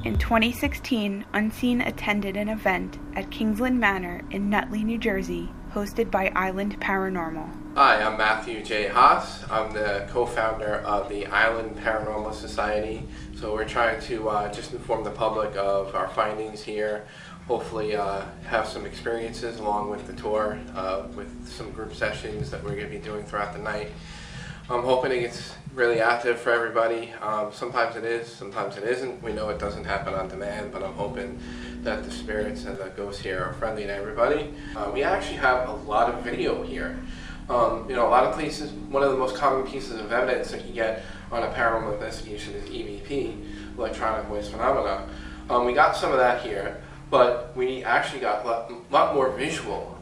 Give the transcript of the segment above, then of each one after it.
In 2016, UnScene attended an event at Kingsland Manor in Nutley, New Jersey, hosted by Island Paranormal. Hi, I'm Matthew J. Haas. I'm the co-founder of the Island Paranormal Society. So we're trying to just inform the public of our findings here, hopefully have some experiences along with the tour, with some group sessions that we're going to be doing throughout the night. I'm hoping it's really active for everybody. Sometimes it is, sometimes it isn't. We know it doesn't happen on demand, but I'm hoping that the spirits and the ghosts here are friendly to everybody. We actually have a lot of video here. A lot of places, one of the most common pieces of evidence that you get on a paranormal investigation is EVP, electronic voice phenomena. We got some of that here, but we actually got a lot more visual,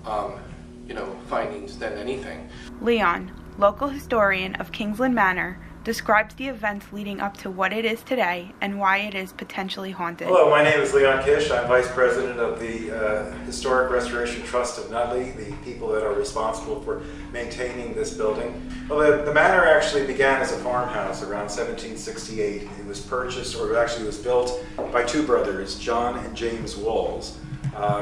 findings than anything. Leon, local historian of Kingsland Manor, describes the events leading up to what it is today and why it is potentially haunted. Hello, my name is Leon Kish. I'm Vice President of the Historic Restoration Trust of Nutley, the people that are responsible for maintaining this building. Well, the manor actually began as a farmhouse around 1768. It was purchased, or actually was built by two brothers, John and James Walls.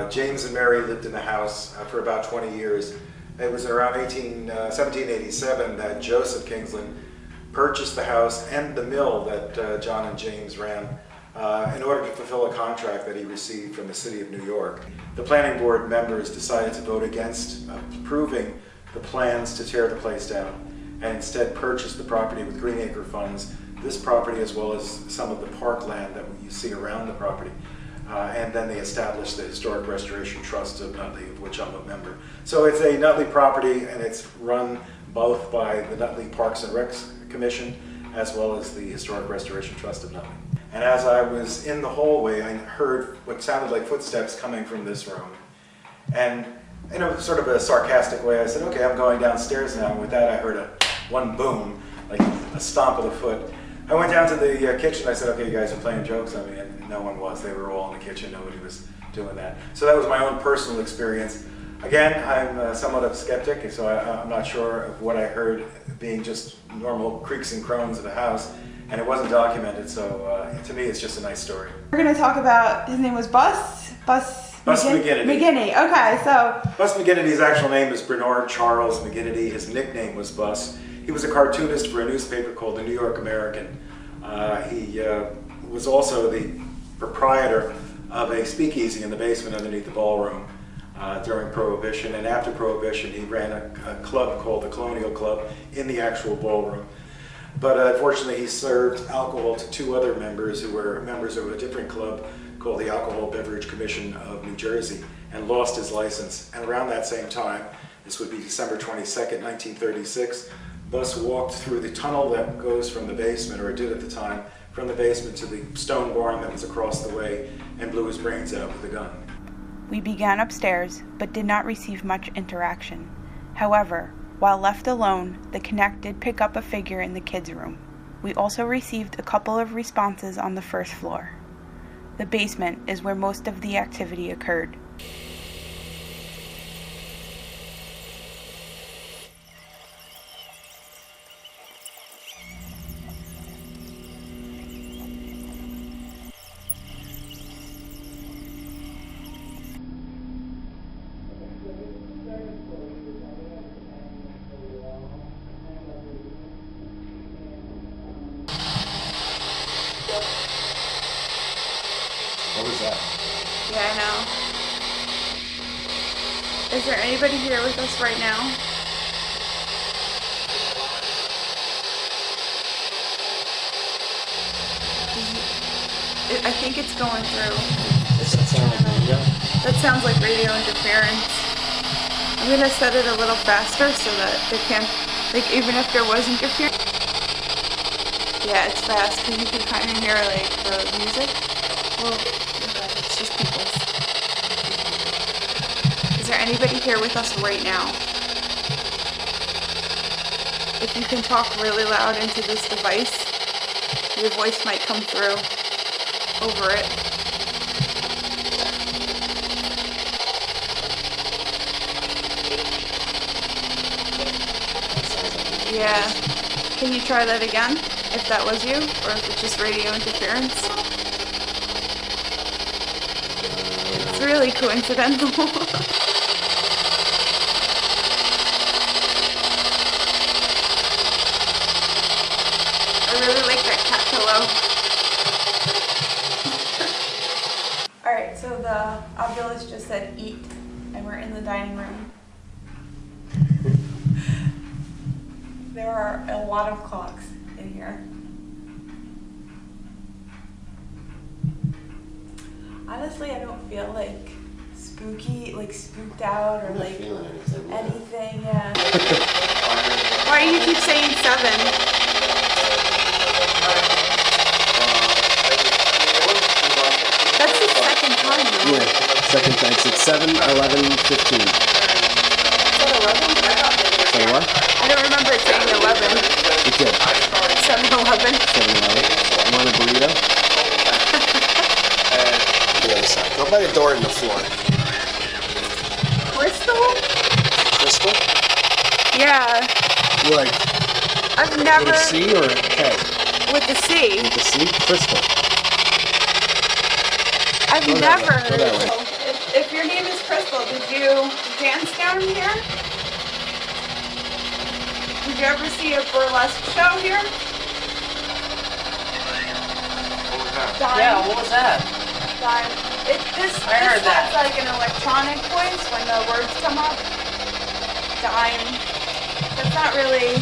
James and Mary lived in the house for about 20 years. It was around 1787 that Joseph Kingsland purchased the house and the mill that John and James ran in order to fulfill a contract that he received from the city of New York. The planning board members decided to vote against approving the plans to tear the place down and instead purchase the property with Green Acre funds, this property as well as some of the parkland that you see around the property. And then they established the Historic Restoration Trust of Nutley, of which I'm a member. So it's a Nutley property, and it's run both by the Nutley Parks and Recs Commission as well as the Historic Restoration Trust of Nutley. And as I was in the hallway, I heard what sounded like footsteps coming from this room. And in a sort of a sarcastic way, I said, okay, I'm going downstairs now. And with that, I heard one boom, like a stomp of the foot. I went down to the kitchen. I said, okay, you guys are playing jokes on me. And no one was. They were all in the kitchen. Nobody was doing that. So that was my own personal experience. Again, I'm somewhat of a skeptic, so I'm not sure of what I heard being just normal creaks and groans of a house, and it wasn't documented, so to me it's just a nice story. We're going to talk about, his name was Bus McGinnity. Okay, so Bus McGinnity's actual name is Bernard Charles McGinnity. His nickname was Bus. He was a cartoonist for a newspaper called the New York American. He was also the proprietor of a speakeasy in the basement underneath the ballroom during Prohibition, and after Prohibition he ran a club called the Colonial Club in the actual ballroom. But unfortunately he served alcohol to two other members who were members of a different club called the Alcohol Beverage Commission of New Jersey, and lost his license. And around that same time, this would be December 22nd, 1936, Bus walked through the tunnel that goes from the basement, or it did at the time, from the basement to the stone barn that was across the way, and blew his brains out with a gun. We began upstairs, but did not receive much interaction. However, while left alone, the Connect did pick up a figure in the kids' room. We also received a couple of responses on the first floor. The basement is where most of the activity occurred. What was that? Yeah, I know. Is there anybody here with us right now? I think it's going through. Does that sound like radio? That sounds like radio interference. I'm gonna set it a little faster so that they can't, like, even if there was interference. Yeah, it's fast because you can kind of hear like the music. Well, it's just people. Is there anybody here with us right now? If you can talk really loud into this device, your voice might come through over it. Yeah. Can you try that again? If that was you, or if it's just radio interference? That's really coincidental. I really like that cat pillow. Alright, so the Ovilus just said eat, and we're in the dining room. There are a lot of clocks in here. Honestly, I don't feel like spooky, like spooked out or like anything, yeah. Why do you keep saying 7? That's the second time. Yeah, second time. It's 7, 11, 15. Is that 11? Say what? I don't remember it saying 11. It did. 7-11. 7-11. You want a burrito? The other side. Go by the door in the floor. Crystal? Crystal? Yeah. You like I've with never. a C or a K? With the C. With a C? Crystal. I've Go that never way. Go heard that of way. it. If your name is Crystal, did you dance down here? Did you ever see a burlesque show here? What was that? Dime. Yeah, what was that? Dime. This heard that. sounds like an electronic voice when the words come up. Dime. That's not really.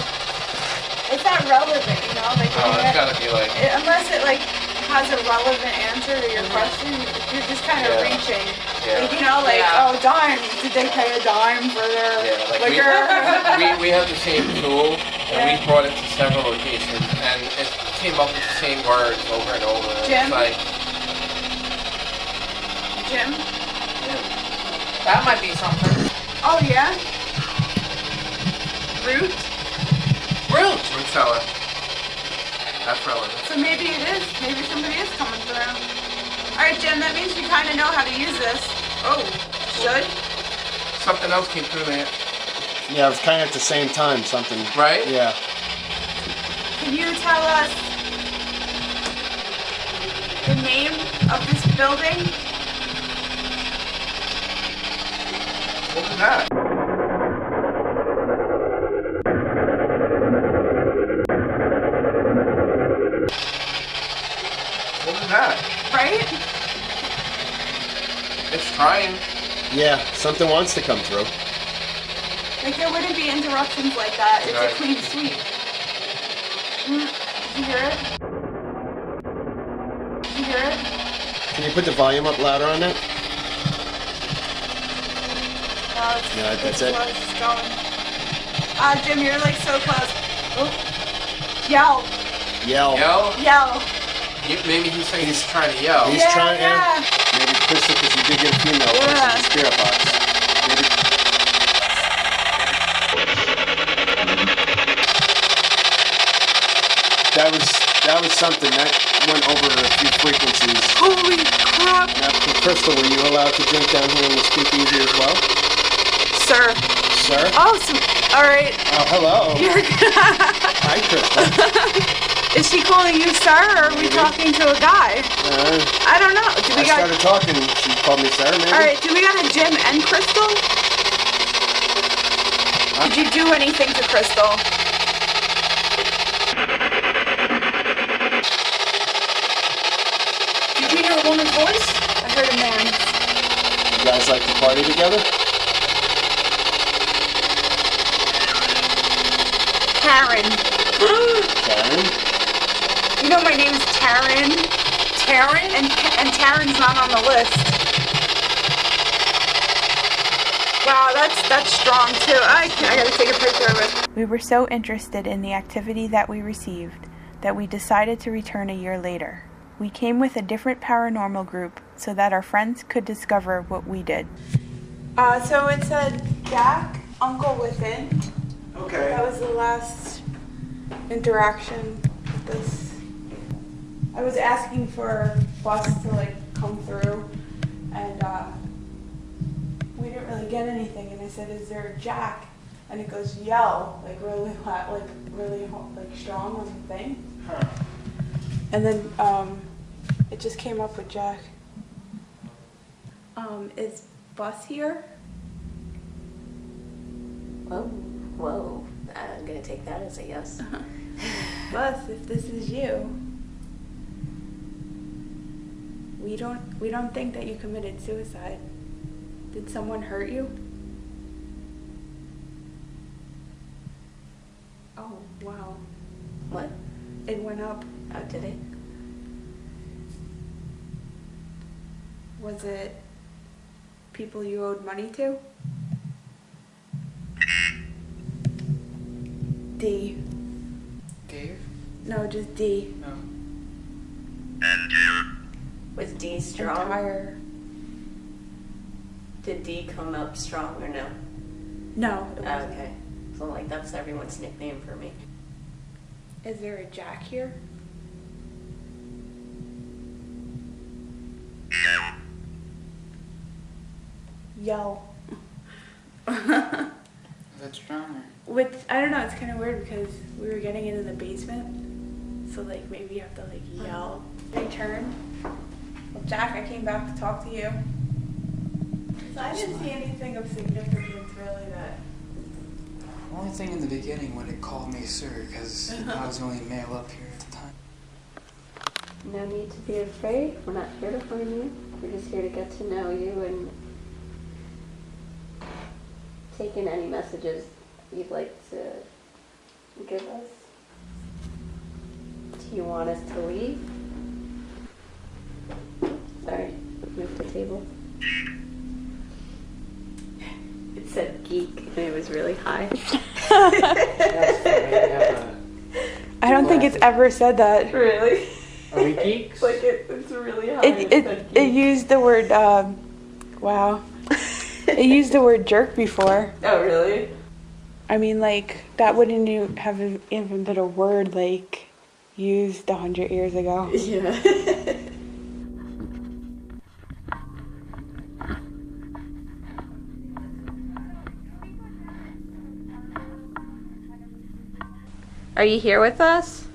It's not relevant, you know. Like Oh, it's gotta be like. unless it like has a relevant answer to your question, you're just kind of Yeah. reaching. Yeah. Like, you know, like, Yeah. oh, dime. Did they pay a dime for their Yeah, like liquor? we have the same tool, and Yeah. we brought it to several locations, and it came up with the same words over and over. Jim? It's like, Jim? That might be something. Oh, yeah? Root? Root! root cellar. That's relevant. So maybe it is. Maybe somebody is coming through. Alright, Jim, that means we kind of know how to use this. Oh, should? Something else came through there, Yeah, it was kind of at the same time, something. right? Yeah. Can you tell us the name of this building? What was that? What was that? Right? It's trying. Yeah, something wants to come through. Like there wouldn't be interruptions like that. It's Right. a clean sweep. Did you hear it? Did you hear it? Can you put the volume up louder on that? No, it's, No, that's it's it. close. It's going. Jim, you're like so close. Oh. Yell. Yell. Yell? Yell. Maybe he's saying he's trying to yell. He's yeah, trying, yeah. Maybe Crystal, because you did get a female voice in Yeah. the spirit box. Maybe. That was something that went over a few frequencies. Holy crap. Now, Crystal, were you allowed to drink down here in the speakeasy as well? Sir. Sir? Oh, so, all right. Oh, hello. You're Hi, Crystal. Is she calling you sir, or are we Maybe. talking to a guy? I don't know. Do we I got? started talking. She called me sir, maybe? All right. Do we got a Jim and Crystal? Huh? Did you do anything to Crystal? Did you hear a woman's voice? I heard a man. You guys like to party together? Karen. Karen? You know my name's Taryn. Taryn? And Taryn's not on the list. Wow, that's strong too. I gotta take a picture of it. We were so interested in the activity that we received that we decided to return a year later. We came with a different paranormal group so that our friends could discover what we did. So it said Jack, Uncle Within. Okay. That was the last interaction with this. I was asking for Bus to like come through, and we didn't really get anything. And I said, "Is there a Jack?" And it goes, "Yell," like really loud, like really like strong on the thing. Huh. And then it just came up with Jack. Is Bus here? Whoa. I'm gonna take that as a yes. Bus, if this is you, we don't think that you committed suicide. Did someone hurt you? Oh, wow. What? It went up. Oh, did it? Was it people you owed money to? D. Dave? No, just D. No. Was D strong? Entire. Did D come up strong or no? No, it wasn't. Okay. So like that's everyone's nickname for me. Is there a Jack here? Yell. That's stronger. Which, I don't know, it's kind of weird because we were getting into the basement. So, like, maybe you have to, like, yell. They turned. Well, Jack, I came back to talk to you. So I didn't see anything of significance, really, that... Only thing in the beginning when it called me sir, because I was the only male up here at the time. No need to be afraid. We're not here to harm you. We're just here to get to know you and take in any messages you'd like to give us. Do you want us to leave? Sorry, move the table. It said geek and it was really high. I don't think it's ever said that. Really? Are we geeks? Like it's really high. It used the word, wow. It used the word jerk before. Oh, really? I mean, like, that wouldn't have even been a word, like, used 100 years ago. Yeah. Are you here with us?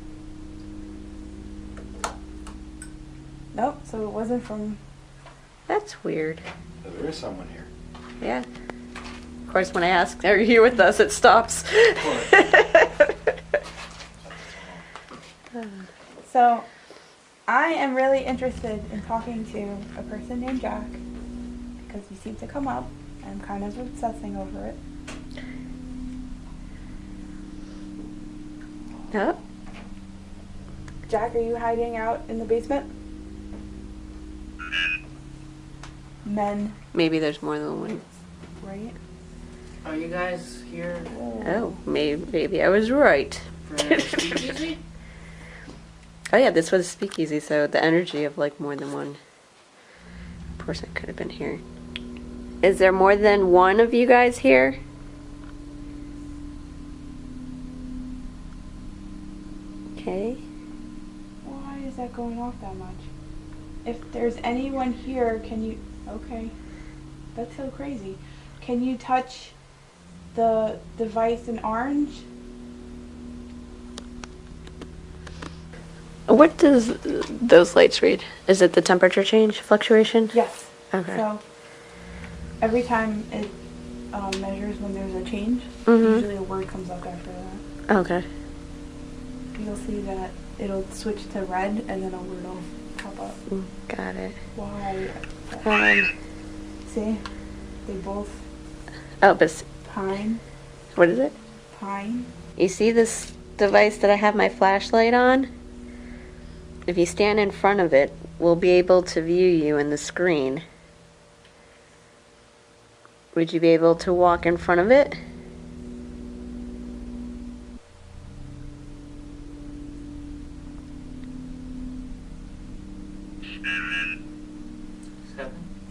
Nope, so it wasn't from... That's weird. There is someone here. Yeah. Of course, when I ask, are you here with us, it stops. So, I am really interested in talking to a person named Jack, because he seemed to come up, and I'm kind of obsessing over it. Yep. Jack, are you hiding out in the basement? Men, Maybe there's more than one. right? Are you guys here Oh, maybe I was right. for speakeasy? Oh yeah, this was a speakeasy, so the energy of like more than one person could have been here. Is there more than one of you guys here? Okay. Why is that going off that much? If there's anyone here, can you... Okay. That's so crazy. Can you touch the device in orange? What does those lights read? Is it the temperature change fluctuation? Yes. Okay. So, every time it measures when there's a change, Mhm. usually a word comes up after that. Okay. You'll see that it'll switch to red and then a word will pop up. Got it. Why? See? They both Oh, but pine. what is it? Pine. You see this device that I have my flashlight on? If you stand in front of it, we'll be able to view you in the screen. Would you be able to walk in front of it?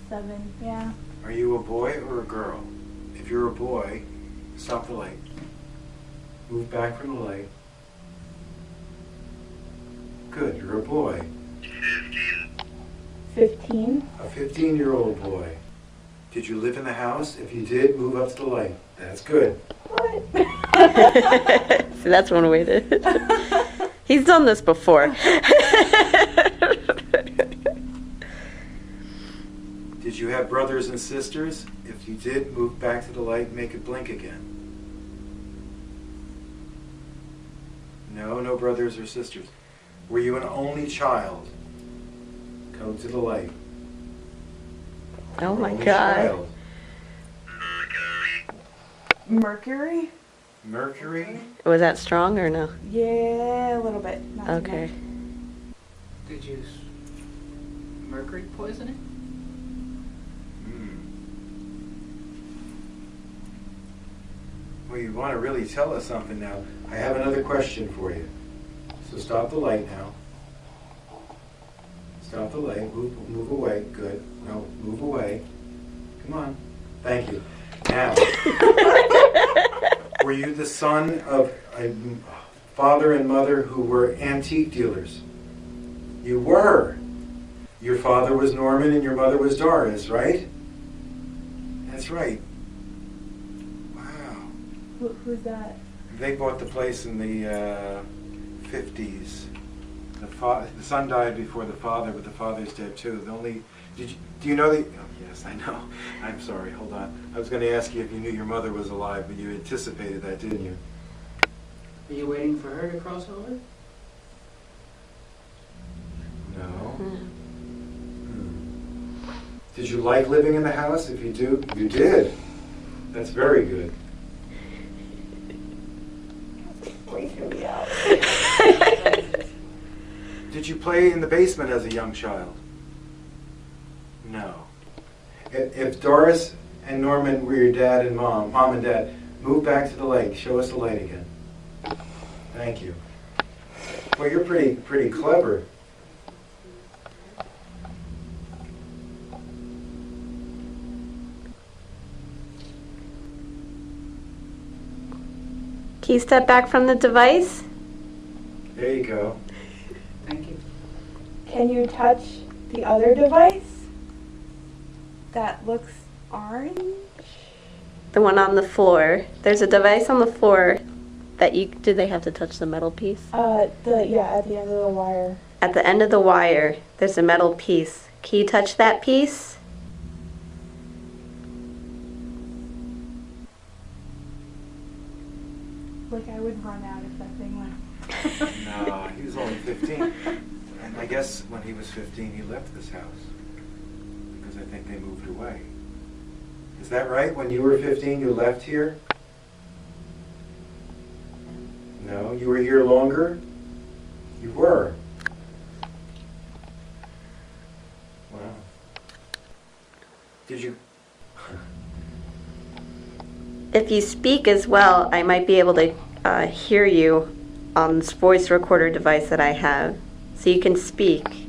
Seven. Yeah. Are you a boy or a girl? If you're a boy, stop the light. Move back from the light. Good, you're a boy. 15. A 15-year-old boy. Did you live in the house? If you did, move up to the light. That's good. See, that's one way to... He's done this before. Did you have brothers and sisters? If you did, move back to the light and make it blink again. No, no brothers or sisters. Were you an only child? Go to the light. Oh my Only God. child. Mercury? Mercury? Was that strong or no? Yeah, a little bit. Not too Okay. much. Did you mercury poisoning? Well, you want to really tell us something now. I have another question for you. So stop the light now. Stop the light. Move away. Good. No, move away. Come on. Thank you. Now, were you the son of a father and mother who were antique dealers? You were. Your father was Norman and your mother was Doris, right? That's right. Wow. Who's that? They bought the place in the 50s. The son died before the father, but the father's dead too. Do you know the? Oh, yes, I know. I'm sorry. Hold on. I was going to ask you if you knew your mother was alive, but you anticipated that, didn't you? Are you waiting for her to cross over? No. Did you like living in the house? If you do, you did. That's very good. Did you play in the basement as a young child? No. If Doris and Norman were your dad and mom and dad, move back to the lake. Show us the light again. Thank you. Well, you're pretty clever. Can you step back from the device? There you go. Thank you. Can you touch the other device? That looks orange? The one on the floor. There's a device on the floor that do they have to touch the metal piece? At the end of the wire. At the end of the wire, there's a metal piece. Can you touch that piece? Like I would run out if that thing went. No, he was only 15. And I guess when he was 15, he left this house. Because I think they moved away. Is that right? When you were 15, you left here? No, you were here longer? You were. Wow. Did you... If you speak as well, I might be able to hear you on this voice recorder device that I have. So you can speak.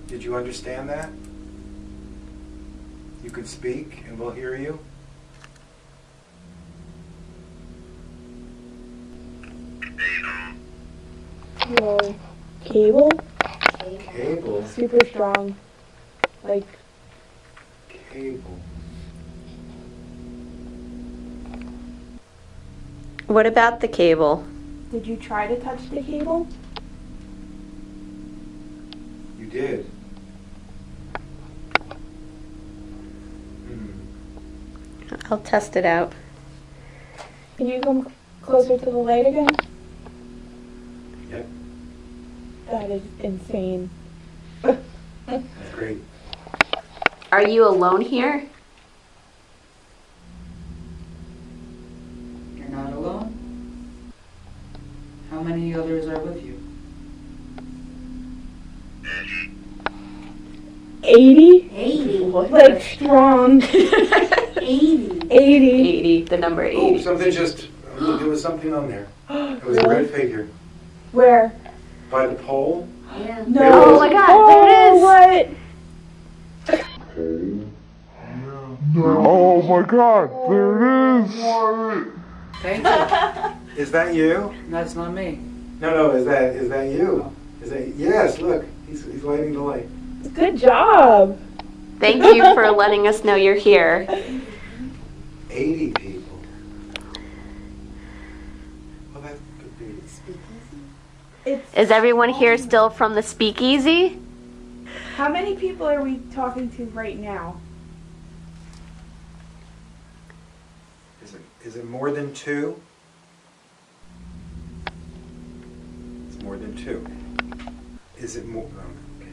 Did you understand that? You could speak and we'll hear you? Whoa. Cable? Cable? Super strong. Like, Cable. What about the cable? did you try to touch the cable? You did. I'll test it out. Can you come closer to the light again? Yep. That is insane. That's great. Are you alone here? You're not alone? How many others are with you? 80? 80. Like strong. 80. 80. 80, the number 80. Oh, something just, there was something on there. It was a red figure. Where? By the pole? Yeah. No. Oh my God, there it is. What? Oh my God, there it is! Thank you. Is that you? That's not me. No, is that you? Is that, yes, look, he's lighting the light. Good job. Thank you for letting us know you're here. 80 people. Well, that could be. Is everyone here still from the speakeasy? How many people are we talking to right now? Is it more than 2? It's more than 2. Is it more? Okay.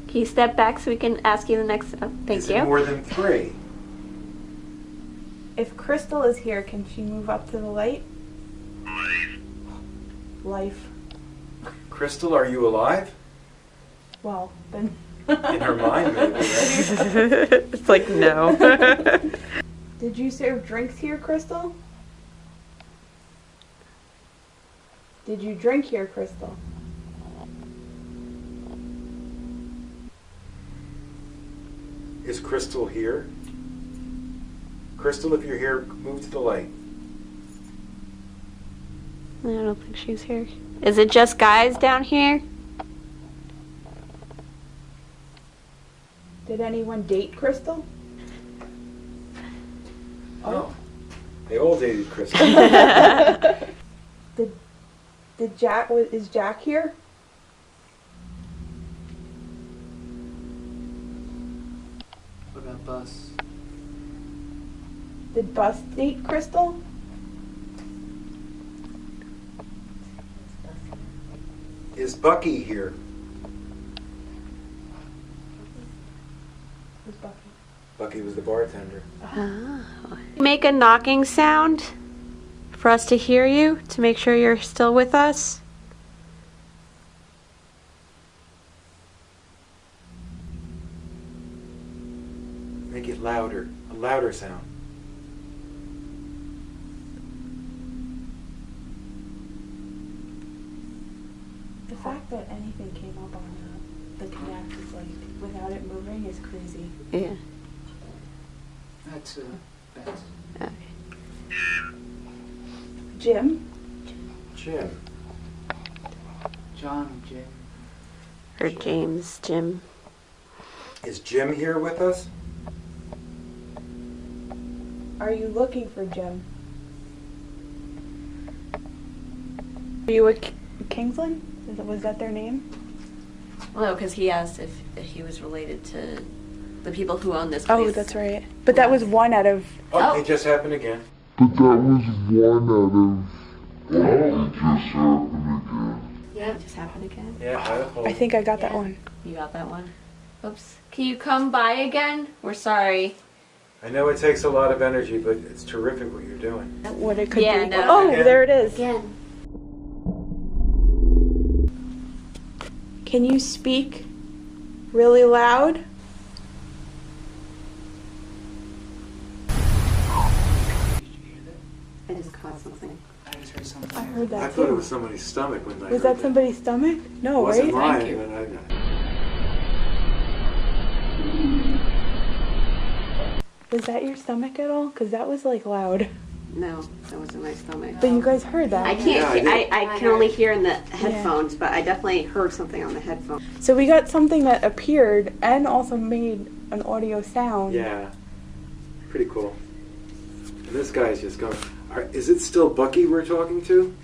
Can you step back so we can ask you the next? Thank Is you. it more than 3? If Crystal is here, can she move up to the light? Life. Crystal, are you alive? Well, then. In her mind, maybe, right? It's like no. Did you serve drinks here, Crystal? Did you drink here, Crystal? Is Crystal here? Crystal, if you're here, move to the light. I don't think she's here. Is it just guys down here? Did anyone date Crystal? Oh. They all dated Crystal. Did Jack, is Jack here? What about Bus? Did Bus date Crystal? Is Bucky here? Who's Bucky? Bucky was the bartender. Make a knocking sound for us to hear you, to make sure you're still with us. Make it louder, a louder sound. The fact that anything came up on the connect is like, without it moving, is crazy. Yeah. That's Beth. Jim? Jim. John, Jim. Or James, Jim. Is Jim here with us? Are you looking for Jim? Are you a Kingsland? Was that their name? Well, no, because he asked if he was related to the people who own this place. Oh, that's right. But that was one out of... Oh, it just happened again. But that was one out of... Oh, it just happened again. Yeah, it just happened again. Yeah, I think I got that one. You got that one. Oops. Can you come by again? We're sorry. I know it takes a lot of energy, but it's terrific what you're doing. What it could be. No. Oh, Again. there it is. Again. Can you speak really loud? I just caught something. I just heard something. I heard I that thought it too. was somebody's stomach when I Was heard that somebody's stomach? No, It wasn't right? mine, but I got it. Was that your stomach at all? Because that was like loud. No, that wasn't my stomach. But you guys heard that. I can't. Yeah, I did. I can only hear in the headphones, but I definitely heard something on the headphones. So we got something that appeared and also made an audio sound. Yeah. Pretty cool. And this guy's just going. Is it still Bucky we're talking to?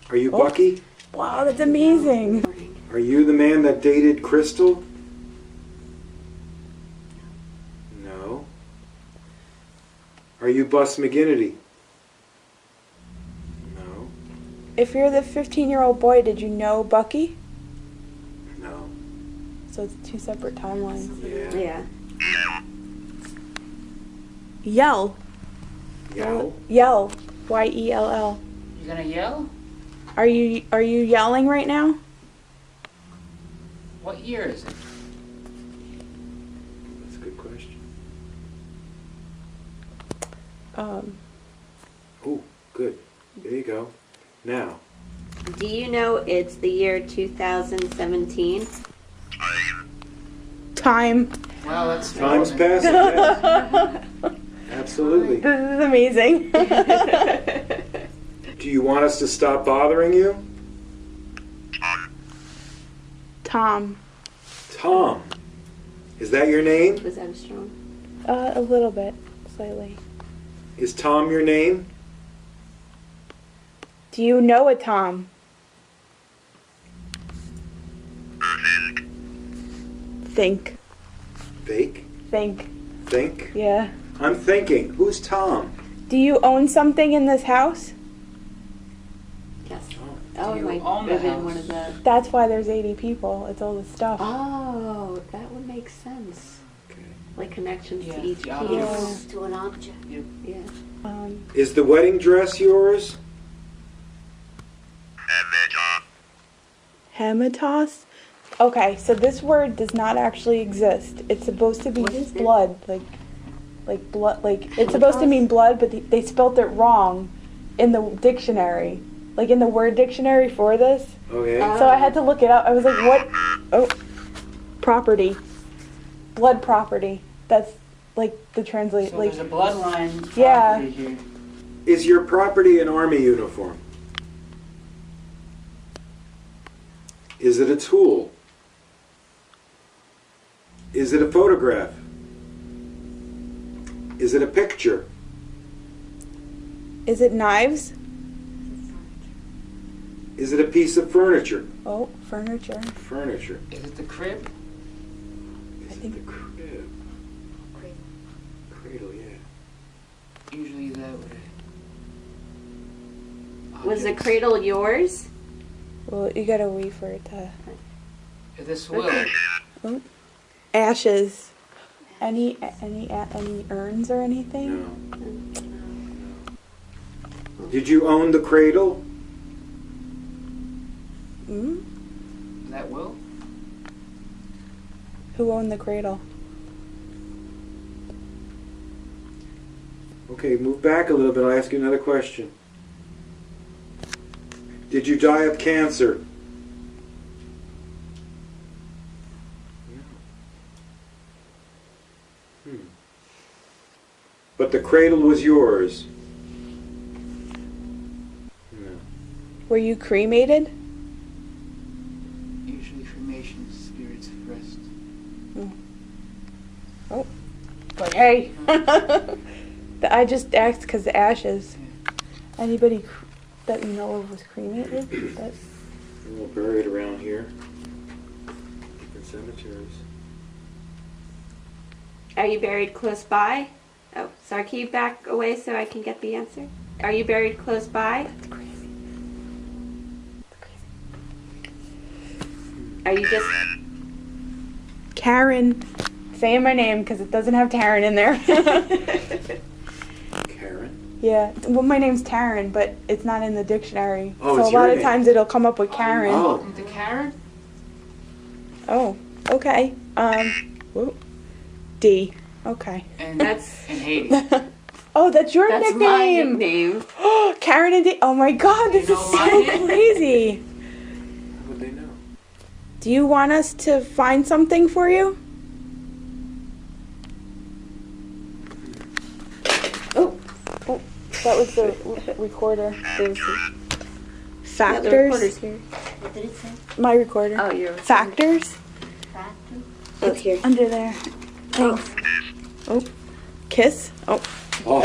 Are you Bucky? Wow, that's amazing. Are you the man that dated Crystal? No. Are you Bus McGinnity? No. If you're the 15-year-old boy, did you know Bucky? No. So it's two separate timelines. Yeah. Yeah. Yell. Yow? Yell. Y-E-L-L. You gonna yell? Are you yelling right now? What year is it? That's a good question. Oh, good. There you go. Now. Do you know it's the year 2017? Time. Well, that's Time's passing. Yes. Absolutely. This is amazing. Do you want us to stop bothering you? Tom. Tom. Is that your name? Was Armstrong? A little bit. Slightly. Is Tom your name? Do you know a Tom? Think. Fake? Think. Think? Yeah. I'm thinking. Who's Tom? Do you own something in this house? Yes. Do Oh, you my own the been one house? of the. That's why there's 80 people. It's all this stuff. Oh, that would make sense. Okay. Like connections Yeah, to each the piece. objects. To an object. Yeah. Is the wedding dress yours? Hematos? Okay, so this word does not actually exist. It's supposed to be What is it? blood, like blood, like it's supposed to mean blood, but they spelt it wrong in the dictionary, like in the word dictionary for this. Okay. So I had to look it up. I was like, what? Oh, property, blood property. That's like the translate. So like, there's a bloodline Yeah. property here. Is your property an army uniform? Is it a tool? Is it a photograph? Is it a picture? is it knives? Is it a piece of furniture? Oh, furniture. Furniture. Is it the crib? Is think- it the crib? Cradle, yeah. Usually that would. Was the Objects. cradle yours? Well, you gotta wait for it to. This will. Okay. Ashes. Any urns or anything? No. Did you own the cradle? Hmm? That will? Who owned the cradle? Okay, move back a little bit. I'll ask you another question. Did you die of cancer? No. But the cradle was yours? No. Were you cremated? Usually cremation spirits rest. Like, hey. I just asked because the ashes. Anybody that you know of was cremated? That's They're all buried around here. Different cemeteries. Are you buried close by? Oh, sorry, can you back away so I can get the answer? Are you buried close by? crazy. Are you just... Karen. Saying my name because it doesn't have Taryn in there. Karen? Yeah. Well, my name's Taryn, but it's not in the dictionary. Oh, so it's a lot your of name. times it'll come up with Karen. Oh. Welcome to Karen? Oh, okay. Whoa. D. Okay. And That's- and Haiti. Oh, that's your That's my nickname. nickname. Oh, Karen and D. Oh my God, this You is know so my name? crazy. How would they know? Do you want us to find something for you? Oh, that was the recorder. There's Factors. Yeah, the recorder's here. What did it say? My recorder. Oh, you're... Factors. Factor? Oh, it's here. Under there. Thanks. Oh, kiss. Oh. Oh,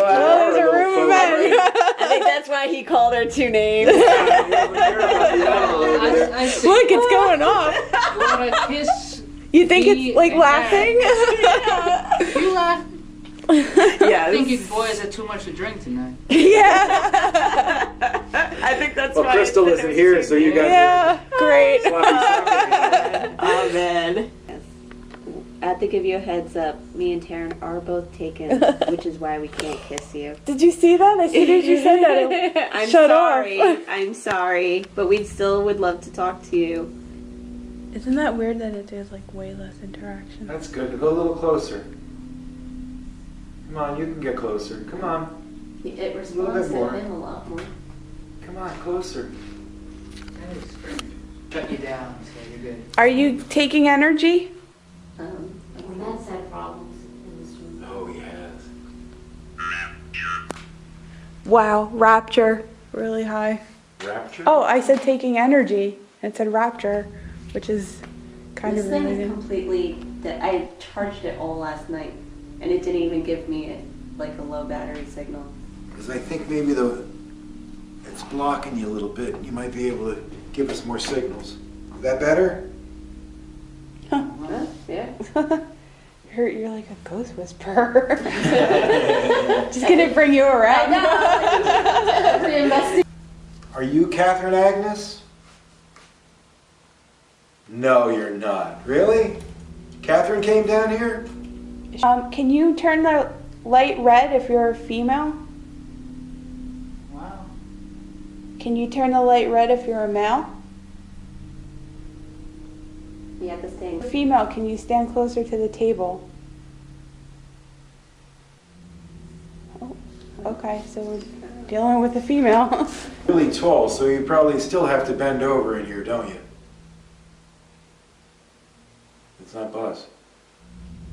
Oh, there's a room of men. I think that's why he called her two names. I see. Look, it's going off. You want to kiss? You think D it's like and laughing? You laugh. Yeah. I think you boys had too much to drink tonight. Yeah. I think that's well, why... Crystal isn't here, so you guys Yeah. Great. are sloppy. Oh, man. Yes. I have to give you a heads up. Me and Taryn are both taken, which is why we can't kiss you. Did you see that? As soon as you said that, I'm shut sorry. off. I'm sorry. But we still would love to talk to you. Isn't that weird that there's like way less interaction? That's good. Go a little closer. Come on, you can get closer. Come on. It little responds bit to more. him a lot more. Come on, closer. That is strange. Shut you down, so you're good. Are you taking energy? That's had problems in this room. Oh, he has. Wow, rapture. Really high. Rapture? Oh, I said taking energy. It said rapture, which is kind This of thing is related. completely... I charged it all last night, and it didn't even give me like a low battery signal. Because I think maybe it's blocking you a little bit. You might be able to give us more signals. Is that better? You're like a ghost whisperer. Just gonna bring you around. Are you Catherine Agnes? No, you're not. Really? Catherine came down here? Can you turn the light red if you're a female? Wow. Can you turn the light red if you're a male? You have to stay. Female, can you stand closer to the table? Oh, okay, so we're dealing with a female. Really tall, so you probably still have to bend over in here, don't you? It's not Buzz.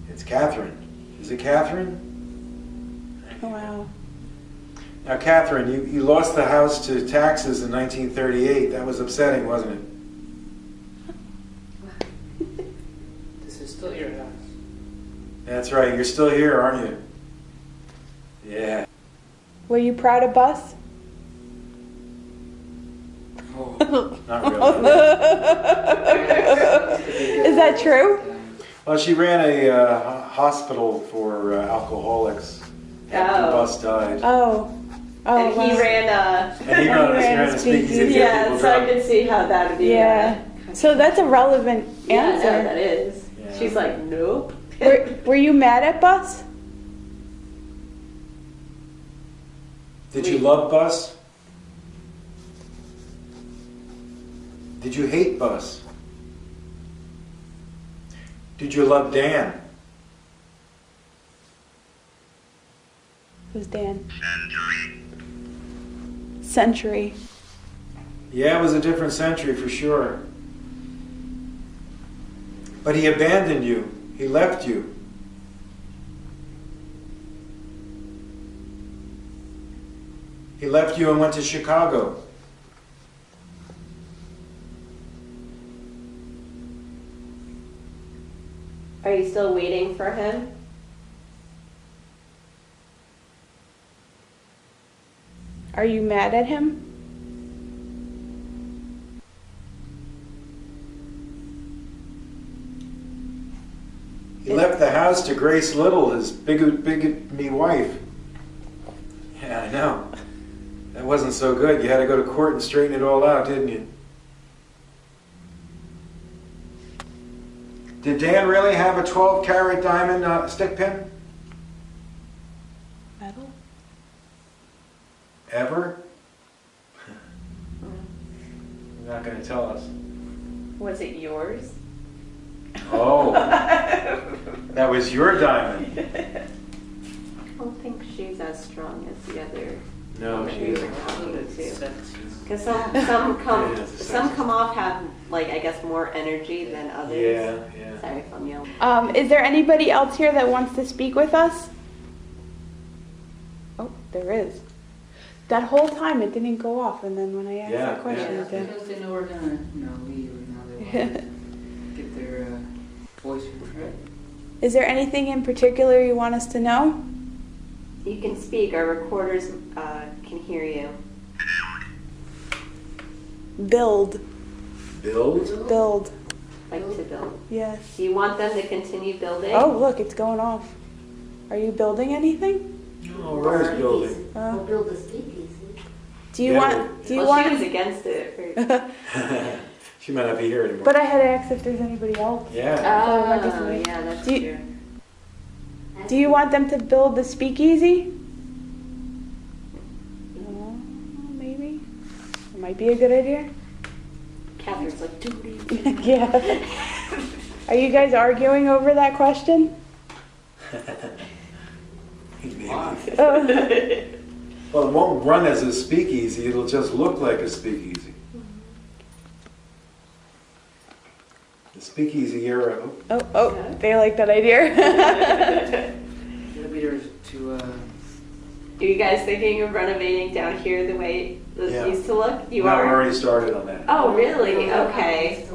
It's Catherine. Is it Catherine? Wow. Now, Catherine, you lost the house to taxes in 1938. That was upsetting, wasn't it? This is still your house. That's right. You're still here, aren't you? Yeah. Were you proud of Bus? Oh. Not really. Is that true? Well, she ran a hospital for alcoholics after Bus died. Oh. Oh, And he wow. ran And he ran a speakeasy to get yeah, people so I drunk. can see how that would be. Yeah. So that's a relevant Yeah, answer. no, that is. Yeah. She's like, nope. Were you mad at Bus? Did you love Bus? Did you hate Bus? Did you love Dan? Who's Dan? Century. Yeah, it was a different century for sure. But he abandoned you. He left you. He left you and went to Chicago. Are you still waiting for him? Are you mad at him? He left the house to Grace Little, his bigamy wife. Yeah, I know. That wasn't so good. You had to go to court and straighten it all out, didn't you? Did Dan really have a 12-carat diamond stick pin? Metal? Ever? You're not going to tell us. Was it yours? Oh, that was your diamond. I don't think she's as strong as the other. No, she isn't. Because some come Yeah, it's a some sex. come off have, like, I guess, more energy than others. Yeah. Sorry if I'm yelling. Is there anybody else here that wants to speak with us? Oh, there is. That whole time it didn't go off, and then when I asked Yeah, that question, yeah. it did. Because they know we're gonna, leave, and now they want to get their voice heard. Is there anything in particular you want us to know? You can speak. Our recorders can hear you. Build. Build? Like to build. Yes. Do you want them to continue building? Oh, look, it's going off. Are you building anything? Oh, Rose building. We'll build a speakeasy. Do you Yeah, want? Do you Well, she was want? against it. She might not be here anymore. But I had to ask if there's anybody else. Yeah. Oh, Emergency. yeah, that's Do you- true. Do you want them to build the speakeasy? Maybe. It might be a good idea. Catherine's like, dude. Yeah. Are you guys arguing over that question? Maybe. Oh. Well, it won't run as a speakeasy. It'll just look like a speakeasy. The speakeasy era. Oh, they like that idea. Elevators to, Are you guys thinking of renovating down here the way this Yeah. used to look? You No, we are? already started on that. Oh, really? Okay.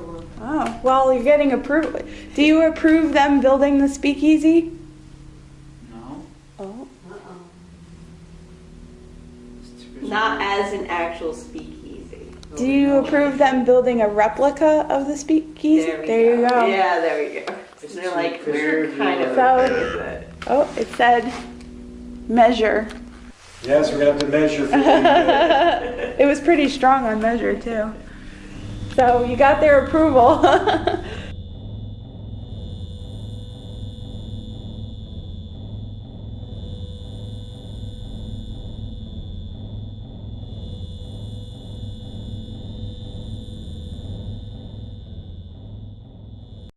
Oh, well, you're getting approval. Do you approve them building the speakeasy? no. Oh. Not as an actual speakeasy. Do you approve them building a replica of the speakeasy? There we you go. Yeah, there we go. They're like, we're preserve kind of your- okay with it. Oh, it said measure. Yes, we're gonna have to measure for the, It was pretty strong on measure too. So you got their approval.